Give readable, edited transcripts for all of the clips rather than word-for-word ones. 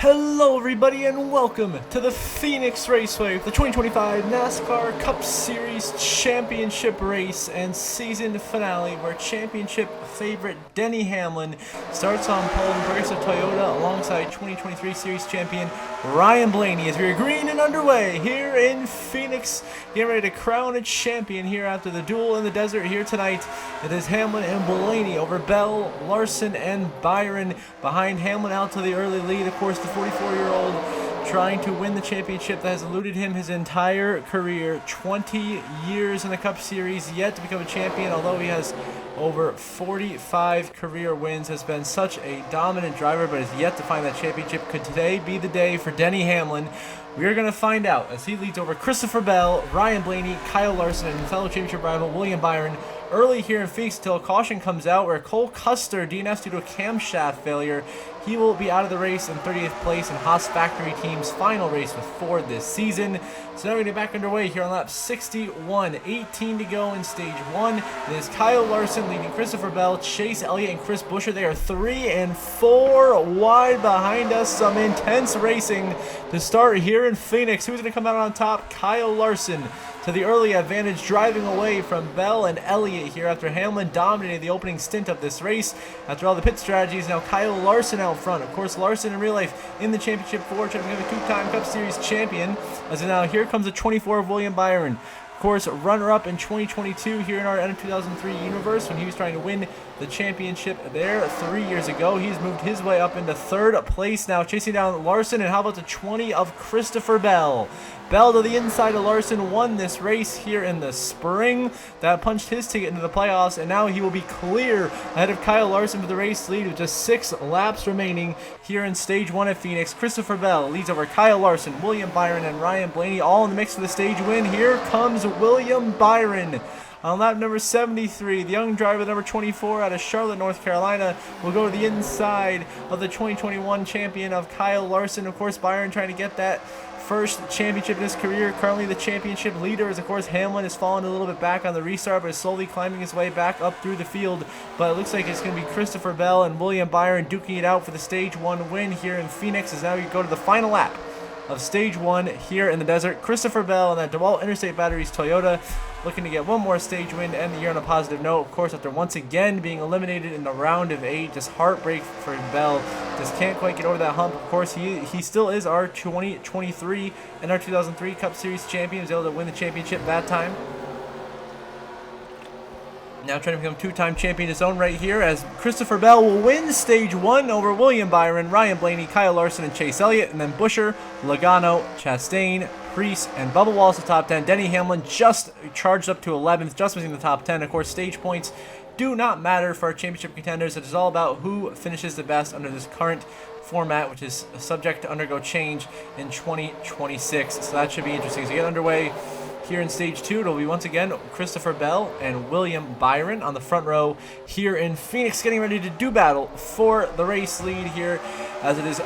Hello everybody and welcome to the Phoenix Raceway for the 2025 NASCAR Cup Series Championship race and season finale, where championship favorite Denny Hamlin starts on pole in Progressive Toyota alongside 2023 Series champion Ryan Blaney as we are green and underway here in Phoenix, getting ready to crown a champion here after the duel in the desert here tonight. It is Hamlin and Blaney over Bell, Larson, and Byron. Behind Hamlin out to the early lead, of course, the 44-year-old trying to win the championship that has eluded him his entire career. 20 years in the Cup Series, yet to become a champion, although he has over 45 career wins, has been such a dominant driver, but has yet to find that championship. Could today be the day for Denny Hamlin? We are going to find out as he leads over Christopher Bell, Ryan Blaney, Kyle Larson, and fellow championship rival William Byron early here in Phoenix until a caution comes out where Cole Custer DNF'd due to a camshaft failure. He will be out of the race in 30th place in Haas Factory Team's final race with Ford this season. So now we're going to get back underway here on lap 61. 18 to go in stage 1. It is Kyle Larson leading Christopher Bell, Chase Elliott, and Chris Buescher. They are 3 and 4 wide behind us. Some intense racing to start here in Phoenix. Who's going to come out on top? Kyle Larson to the early advantage, driving away from Bell and Elliott here after Hamlin dominated the opening stint of this race. After all the pit strategies, now Kyle Larson out front. Of course, Larson in real life in the championship Ford, trying to become a two-time Cup Series champion. As of now, here comes the 24 of William Byron. Of course, runner-up in 2022 here in our NR2003 universe when he was trying to win the championship there 3 years ago. He's moved his way up into third place now, chasing down Larson. And how about the 20 of Christopher Bell? Bell to the inside of Larson won this race here in the spring. That punched his ticket into the playoffs, and now he will be clear ahead of Kyle Larson for the race lead with just 6 laps remaining here in stage 1 at Phoenix. Christopher Bell leads over Kyle Larson, William Byron, and Ryan Blaney, all in the mix for the stage win. Here comes William Byron on lap number 73. The young driver, number 24, out of Charlotte, North Carolina, will go to the inside of the 2021 champion of Kyle Larson. Of course, Byron trying to get that first championship in his career. Currently the championship leader is, of course, Hamlin. Has fallen a little bit back on the restart, but is slowly climbing his way back up through the field. But it looks like it's going to be Christopher Bell and William Byron duking it out for the stage 1 win here in Phoenix, as now we go to the final lap of stage 1 here in the desert. Christopher Bell and that DeWalt Interstate Batteries Toyota looking to get one more stage win to end the year on a positive note. Of course, after once again being eliminated in the round of 8, just heartbreak for Bell. Just can't quite get over that hump. Of course, he still is our 2023 and our 2003 Cup Series champion. He was able to win the championship that time. Now trying to become two-time champion in his own right here, as Christopher Bell will win stage 1 over William Byron, Ryan Blaney, Kyle Larson, and Chase Elliott. And then Buescher, Logano, Chastain, Preece, and Bubba Wallace the top 10. Denny Hamlin just charged up to 11th, just missing the top 10. Of course, stage points do not matter for our championship contenders. It is all about who finishes the best under this current format, which is subject to undergo change in 2026. So that should be interesting. So get underway here in stage 2. It'll be once again Christopher Bell and William Byron on the front row here in Phoenix, getting ready to do battle for the race lead here, as it is.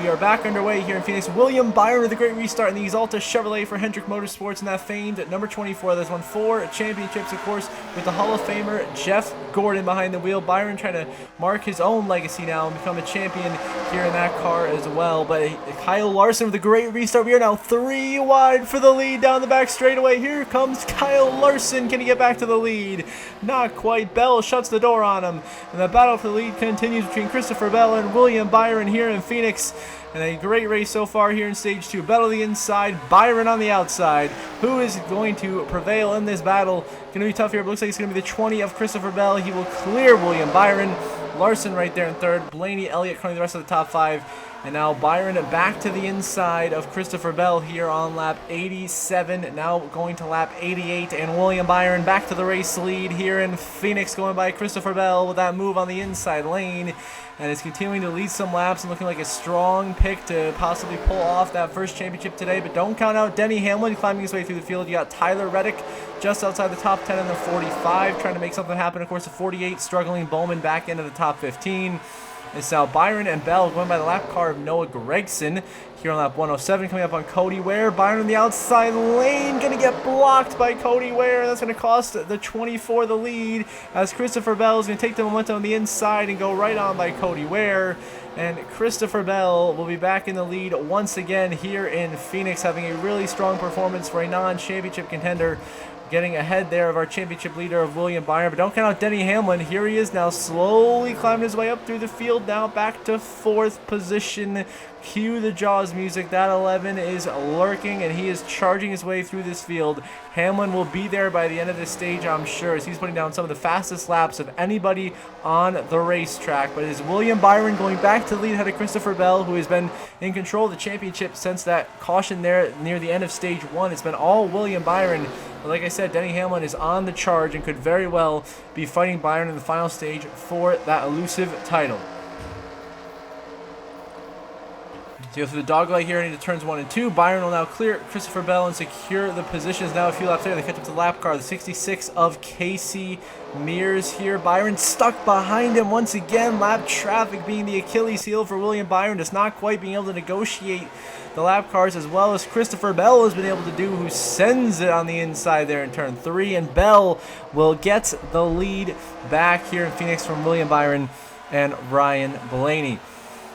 We are back underway here in Phoenix. William Byron with a great restart in the Exalta Chevrolet for Hendrick Motorsports, and that famed at number 24 that's won 4 championships, of course, with the Hall of Famer Jeff Gordon behind the wheel. Byron trying to mark his own legacy now and become a champion here in that car as well. But Kyle Larson with a great restart. We are now 3 wide for the lead down the back straightaway. Here comes Kyle Larson. Can he get back to the lead? Not quite. Bell shuts the door on him. And the battle for the lead continues between Christopher Bell and William Byron here in Phoenix. And a great race so far here in stage 2. Bell on the inside, Byron on the outside. Who is going to prevail in this battle? Going to be tough here, but looks like it's going to be the 20 of Christopher Bell. He will clear William Byron. Larson right there in third. Blaney, Elliott covering the rest of the top 5. And now Byron back to the inside of Christopher Bell here on lap 87. Now going to lap 88. And William Byron back to the race lead here in Phoenix, going by Christopher Bell with that move on the inside lane. And is continuing to lead some laps and looking like a strong pick to possibly pull off that first championship today. But don't count out Denny Hamlin climbing his way through the field. You got Tyler Reddick just outside the top 10 in the 45, trying to make something happen. Of course, the 48 struggling Bowman back into the top 15. It's now Byron and Bell going by the lap car of Noah Gragson here on lap 107, coming up on Cody Ware. Byron on the outside lane, going to get blocked by Cody Ware. That's going to cost the 24 the lead, as Christopher Bell is going to take the momentum on the inside and go right on by Cody Ware. and Christopher Bell will be back in the lead once again here in Phoenix, having a really strong performance for a non-championship contender, getting ahead there of our championship leader of William Byron. But don't count out Denny Hamlin. Here he is now, slowly climbing his way up through the field, now back to 4th position. Cue the Jaws music. That 11 is lurking, and he is charging his way through this field. Hamlin will be there by the end of this stage, I'm sure, as he's putting down some of the fastest laps of anybody on the racetrack. But it is William Byron going back to the lead ahead of Christopher Bell, who has been in control of the championship since that caution there near the end of stage 1. It's been all William Byron. But like I said, Denny Hamlin is on the charge and could very well be fighting Byron in the final stage for that elusive title. So you go through the dog leg here into turns 1 and 2. Byron will now clear Christopher Bell and secure the positions. Now a few laps later, they catch up to the lap car, the 66 of Casey Mears here. Byron stuck behind him once again. Lap traffic being the Achilles heel for William Byron, just not quite being able to negotiate the lap cars as well as Christopher Bell has been able to do, who sends it on the inside there in turn 3. And Bell will get the lead back here in Phoenix from William Byron and Ryan Blaney.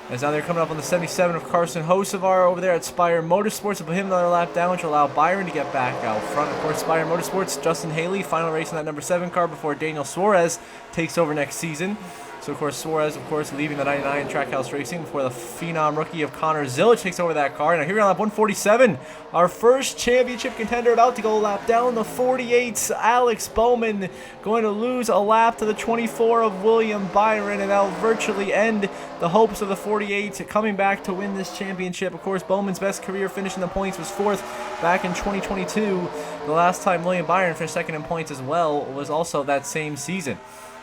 As now they're coming up on the 77 of Carson Hocevar over there at Spire Motorsports. Will put him another lap down, which will allow Byron to get back out front. Of course, Spire Motorsports, Justin Haley, final race in that number 7 car before Daniel Suarez takes over next season. So, of course, Suarez, of course, leaving the 99 Trackhouse Racing before the phenom rookie of Connor Zilic takes over that car. Now, here we're on lap 147. Our first championship contender about to go a lap down. The 48's Alex Bowman going to lose a lap to the 24 of William Byron, and that'll virtually end the hopes of the 48 coming back to win this championship. Of course, Bowman's best career finish in the points was 4th back in 2022. The last time William Byron finished 2nd in points as well was also that same season.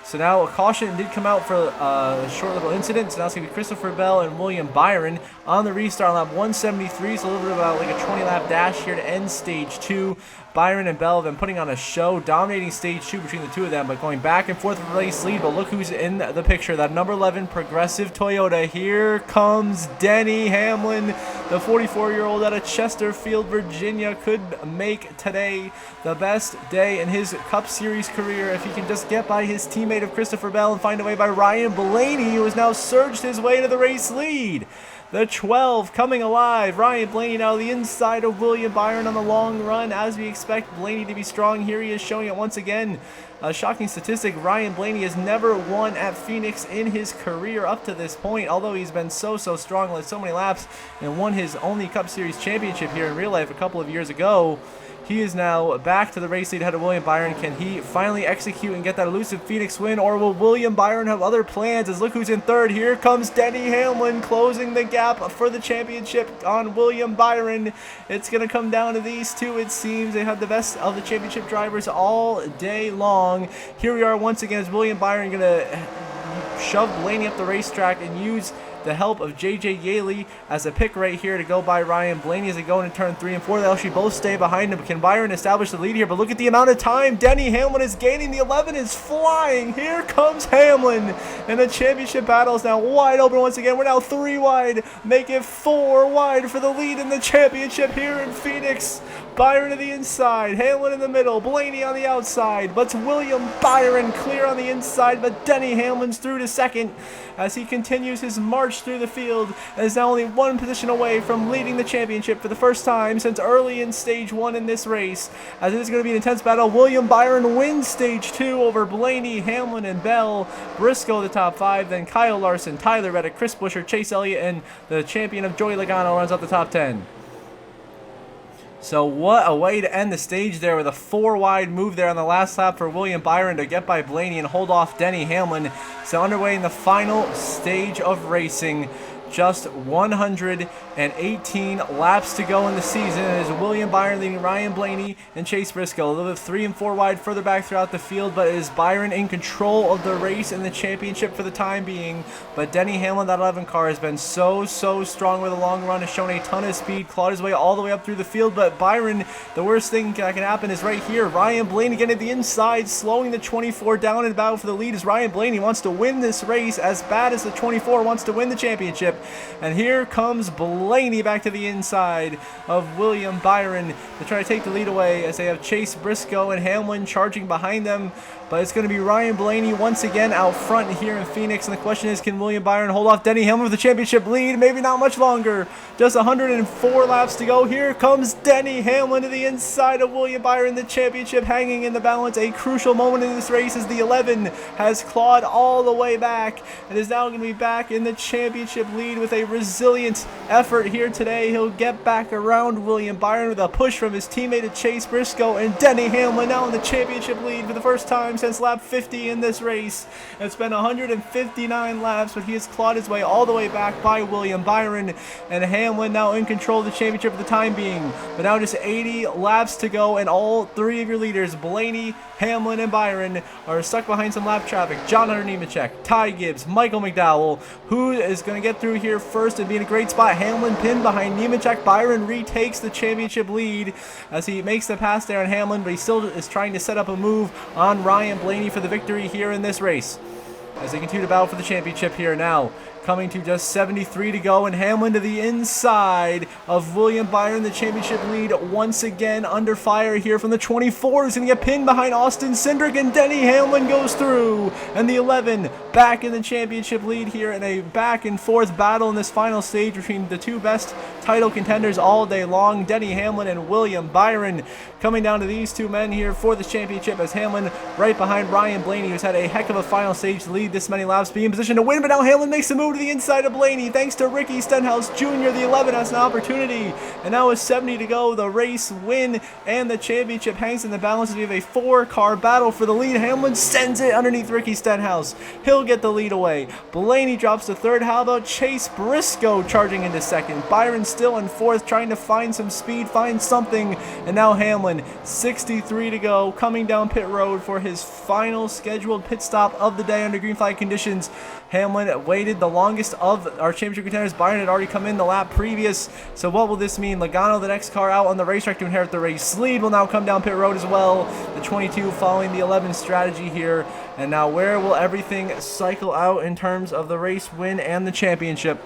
So now a caution did come out for a short little incident. So now it's going to be Christopher Bell and William Byron on the restart on lap 173. So a little bit about like a 20-lap dash here to end stage 2. Byron and Bell have been putting on a show, dominating stage 2 between the two of them, but going back and forth with the race lead. But look who's in the picture, that number 11 Progressive Toyota. Here comes Denny Hamlin, the 44-year-old out of Chesterfield, Virginia. Could make today the best day in his Cup Series career if he can just get by his teammate of Christopher Bell and find a way by Ryan Blaney, who has now surged his way to the race lead. The 12 coming alive. Ryan Blaney now the inside of William Byron on the long run. As we expect Blaney to be strong, here he is showing it once again. A shocking statistic, Ryan Blaney has never won at Phoenix in his career up to this point, although he's been so strong, led so many laps, and won his only Cup Series championship here in real life a couple of years ago. He is now back to the race lead ahead of William Byron. Can he finally execute and get that elusive Phoenix win, or will William Byron have other plans? As look who's in 3rd. Here comes Denny Hamlin closing the gap for the championship on William Byron. It's going to come down to these two, it seems. They have the best of the championship drivers all day long. Here we are once again as William Byron going to shove Blaney up the racetrack and use the help of J.J. Yaley as a pick right here to go by Ryan Blaney as they go into turn 3 and 4. They'll actually both stay behind him. Can Byron establish the lead here? But look at the amount of time Denny Hamlin is gaining. The 11 is flying. Here comes Hamlin. And the championship battle is now wide open once again. We're now 3 wide. Make it 4 wide for the lead in the championship here in Phoenix. Byron to the inside, Hamlin in the middle, Blaney on the outside, but William Byron clear on the inside, but Denny Hamlin's through to 2nd as he continues his march through the field and is now only 1 position away from leading the championship for the first time since early in stage 1 in this race. As it is going to be an intense battle, William Byron wins stage 2 over Blaney, Hamlin, and Bell. Briscoe the top 5, then Kyle Larson, Tyler Reddick, Chris Buescher, Chase Elliott, and the champion of Joey Logano runs out the top 10. So what a way to end the stage there with a 4 wide move there on the last lap for William Byron to get by Blaney and hold off Denny Hamlin. So underway in the final stage of racing. Just 118 laps to go in the season as William Byron leading Ryan Blaney and Chase Briscoe. A little bit 3 and 4 wide further back throughout the field, but is Byron in control of the race and the championship for the time being. But Denny Hamlin, that 11 car, has been so strong with a long run, has shown a ton of speed, clawed his way all the way up through the field. But Byron, the worst thing that can happen is right here. Ryan Blaney getting to the inside, slowing the 24 down and battle for the lead as Ryan Blaney wants to win this race as bad as the 24 wants to win the championship. And here comes Blaney back to the inside of William Byron to try to take the lead away as they have Chase Briscoe and Hamlin charging behind them. but it's going to be Ryan Blaney once again out front here in Phoenix. And the question is, can William Byron hold off Denny Hamlin with the championship lead? Maybe not much longer. Just 104 laps to go. Here comes Denny Hamlin to the inside of William Byron. The championship hanging in the balance. A crucial moment in this race as the 11 has clawed all the way back and is now going to be back in the championship lead with a resilient effort here today. He'll get back around William Byron with a push from his teammate Chase Briscoe, and Denny Hamlin now in the championship lead for the first time since lap 50 in this race. It's been 159 laps, but he has clawed his way all the way back by William Byron, and Hamlin now in control of the championship for the time being. But now just 80 laps to go, and all three of your leaders, Blaney, Hamlin, and Byron, are stuck behind some lap traffic. John Hunter Nemechek, Ty Gibbs, Michael McDowell. Who is going to get through here first and be in a great spot? Hamlin pinned behind Nemechek. Byron retakes the championship lead as he makes the pass there on Hamlin, but he still is trying to set up a move on Ryan Blaney for the victory here in this race as they continue to battle for the championship here now. Coming to just 73 to go, and Hamlin to the inside of William Byron. The championship lead once again under fire here from the 24. He's going to get pinned behind Austin Cindric, and Denny Hamlin goes through. And the 11 back in the championship lead here in a back and forth battle in this final stage between the two best title contenders all day long, Denny Hamlin and William Byron. Coming down to these two men here for the championship as Hamlin right behind Ryan Blaney, who's had a heck of a final stage to lead this many laps, be in position to win, but now Hamlin makes a move to the inside of Blaney thanks to Ricky Stenhouse Jr. The 11 has an opportunity, and now with 70 to go, the race win and the championship hangs in the balance as we have a 4-car battle for the lead. Hamlin sends it underneath Ricky Stenhouse. He'll get the lead away. Blaney drops to third. How about Chase Briscoe charging into second? Byron still in fourth, trying to find some speed, find something, and now Hamlin, 63 to go, coming down pit road for his final scheduled pit stop of the day under green flag conditions. Hamlin waited the longest of our championship contenders. Byron had already come in the lap previous. So what will this mean? Logano, the next car out on the racetrack to inherit the race lead, will now come down pit road as well. The 22 following the 11 strategy here. And now where will everything cycle out in terms of the race win and the championship?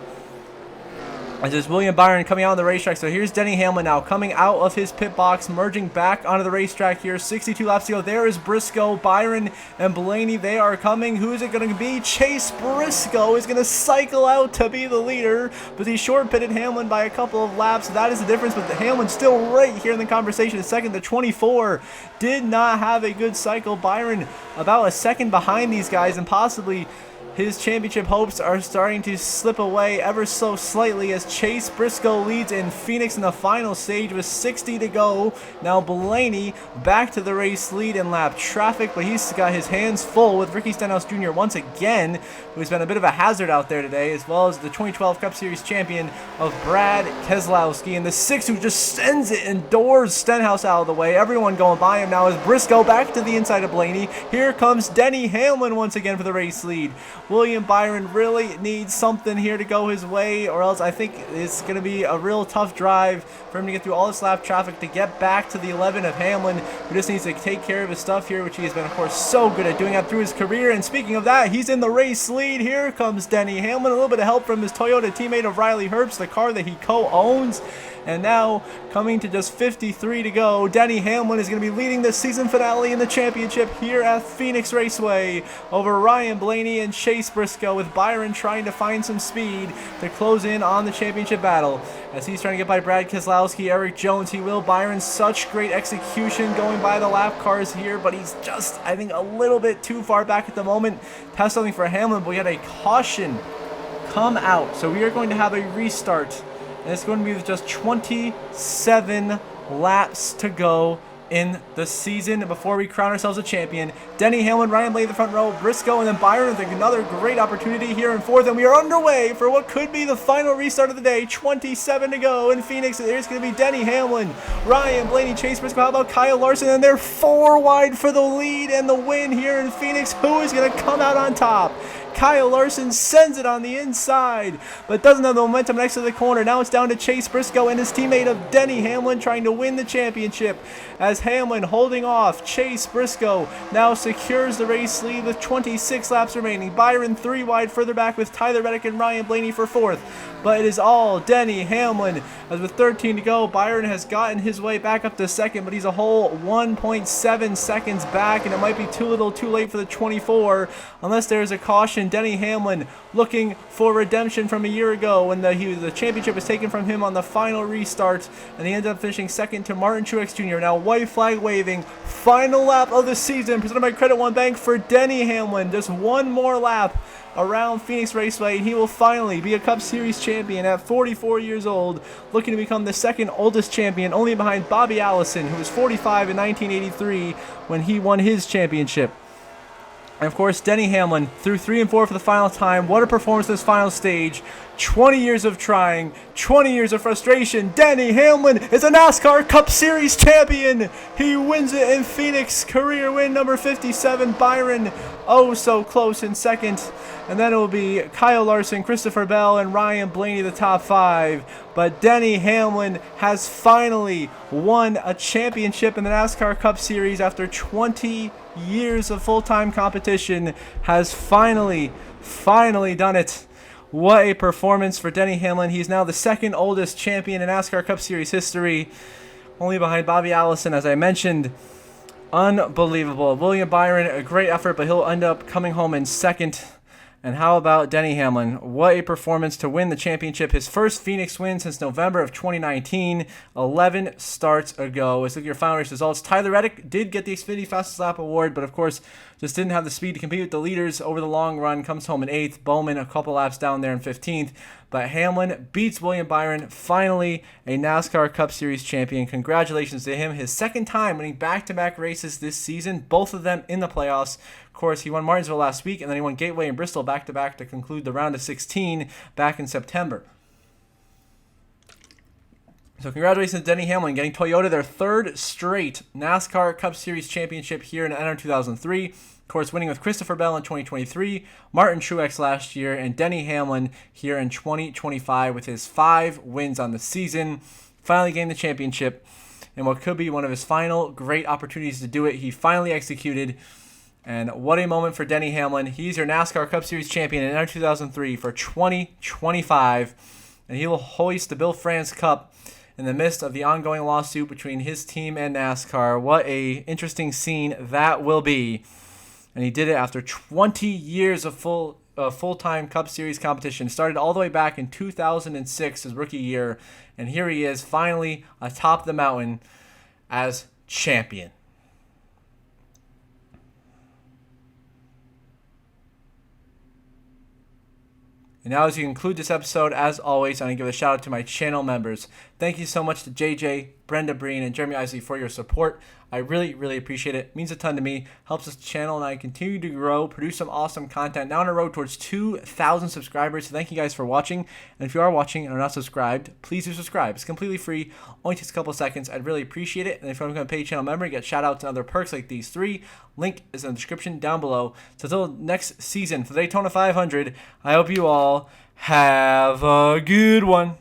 As is William Byron coming out on the racetrack. So here's Denny Hamlin now coming out of his pit box, merging back onto the racetrack here. 62 laps to go. There is Briscoe, Byron, and Blaney. They are coming. Who is it going to be? Chase Briscoe is going to cycle out to be the leader, but he short-pitted Hamlin by a couple of laps. That is the difference, but Hamlin's still right here in the conversation. Second, the 24 did not have a good cycle. Byron about a second behind these guys, and possibly his championship hopes are starting to slip away ever so slightly as Chase Briscoe leads in Phoenix in the final stage with 60 to go. Now Blaney back to the race lead in lap traffic, but he's got his hands full with Ricky Stenhouse Jr. once again, who's been a bit of a hazard out there today, as well as the 2012 Cup Series champion of Brad Keselowski. And the 6 who just sends it and doors Stenhouse out of the way. Everyone going by him now as Briscoe back to the inside of Blaney. Here comes Denny Hamlin once again for the race lead. William Byron really needs something here to go his way, or else I think it's going to be a real tough drive for him to get through all this lap traffic to get back to the 11 of Hamlin, who just needs to take care of his stuff here, which he has been, of course, so good at doing that through his career. And speaking of that, he's in the race lead. Here comes Denny Hamlin, a little bit of help from his Toyota teammate of Riley Herbst, the car that he co-owns. And now, coming to just 53 to go, Denny Hamlin is going to be leading the season finale in the championship here at Phoenix Raceway over Ryan Blaney and Chase Briscoe, with Byron trying to find some speed to close in on the championship battle. As he's trying to get by Brad Keselowski, Eric Jones, he will. Byron, such great execution going by the lap cars here, but he's just, I think, a little bit too far back at the moment. Have something for Hamlin, but we had a caution come out. So we are going to have a restart. And it's going to be with just 27 laps to go in the season before we crown ourselves a champion. Denny Hamlin, Ryan Blaney in the front row, Briscoe, and then Byron with another great opportunity here in fourth. And we are underway for what could be the final restart of the day. 27 to go in Phoenix. There's going to be Denny Hamlin, Ryan Blaney, Chase Briscoe. How about Kyle Larson? And they're 4 wide for the lead and the win here in Phoenix. Who is going to come out on top? Kyle Larson sends it on the inside, but doesn't have the momentum next to the corner. Now it's down to Chase Briscoe and his teammate of Denny Hamlin trying to win the championship as as Hamlin, holding off Chase Briscoe, now secures the race lead with 26 laps remaining. Byron 3 wide further back with Tyler Reddick and Ryan Blaney for 4th. But it is all Denny Hamlin, as with 13 to go, Byron has gotten his way back up to 2nd, but he's a whole 1.7 seconds back, and it might be too little too late for the 24, unless there's a caution. Denny Hamlin looking for redemption from a year ago when the championship was taken from him on the final restart, and he ended up finishing 2nd to Martin Truex Jr. Now white flag waving, final lap of the season, presented by Credit One Bank for Denny Hamlin. Just one more lap around Phoenix Raceway, and he will finally be a Cup Series champion at 44 years old, looking to become the 2nd oldest champion, only behind Bobby Allison, who was 45 in 1983 when he won his championship. And of course, Denny Hamlin threw 3 and 4 for the final time. What a performance this final stage. 20 years of trying, 20 years of frustration. Denny Hamlin is a NASCAR Cup Series champion. He wins it in Phoenix. Career win number 57. Byron, oh so close in 2nd. And then it will be Kyle Larson, Christopher Bell, and Ryan Blaney, the top 5. But Denny Hamlin has finally won a championship in the NASCAR Cup Series after 20 years of full-time competition. Has finally done it. What a performance for Denny Hamlin. He's now the 2nd oldest champion in NASCAR Cup Series history, only behind Bobby Allison, as I mentioned. Unbelievable. William Byron, a great effort, but he'll end up coming home in 2nd. And how about Denny Hamlin? What a performance to win the championship. His first Phoenix win since November of 2019, 11 starts ago. Let's look at your final race results. Tyler Reddick did get the Xfinity Fastest Lap award, but of course just didn't have the speed to compete with the leaders over the long run. Comes home in 8th. Bowman a couple laps down there in 15th. But Hamlin beats William Byron, finally a NASCAR Cup Series champion. Congratulations to him. His 2nd time winning back-to-back races this season, both of them in the playoffs. Of course, he won Martinsville last week, and then he won Gateway and Bristol back-to-back to conclude the round of 16 back in September. So congratulations to Denny Hamlin, getting Toyota their 3rd straight NASCAR Cup Series championship here in NR2003. Of course, winning with Christopher Bell in 2023, Martin Truex last year, and Denny Hamlin here in 2025 with his 5 wins on the season. Finally gained the championship, and what could be one of his final great opportunities to do it, he finally executed. And what a moment for Denny Hamlin. He's your NASCAR Cup Series champion in NR2003 for 2025, and he will hoist the Bill France Cup in the midst of the ongoing lawsuit between his team and NASCAR. What a interesting scene that will be. And he did it after 20 years of full-time Cup Series competition. Started all the way back in 2006, his rookie year. And here he is, finally atop the mountain as champion. And now, as we conclude this episode, as always, I'm going to give a shout out to my channel members. Thank you so much to JJ, Brenda Breen, and Jeremy Isley for your support. I really, really appreciate it. It means a ton to me. Helps this channel and I continue to grow, produce some awesome content. Now on the road towards 2,000 subscribers. So thank you guys for watching. And if you are watching and are not subscribed, please do subscribe. It's completely free. Only takes a couple of seconds. I'd really appreciate it. And if you're going to pay channel member, you get shout outs and other perks like these 3. Link is in the description down below. So until next season for the Daytona 500, I hope you all have a good one.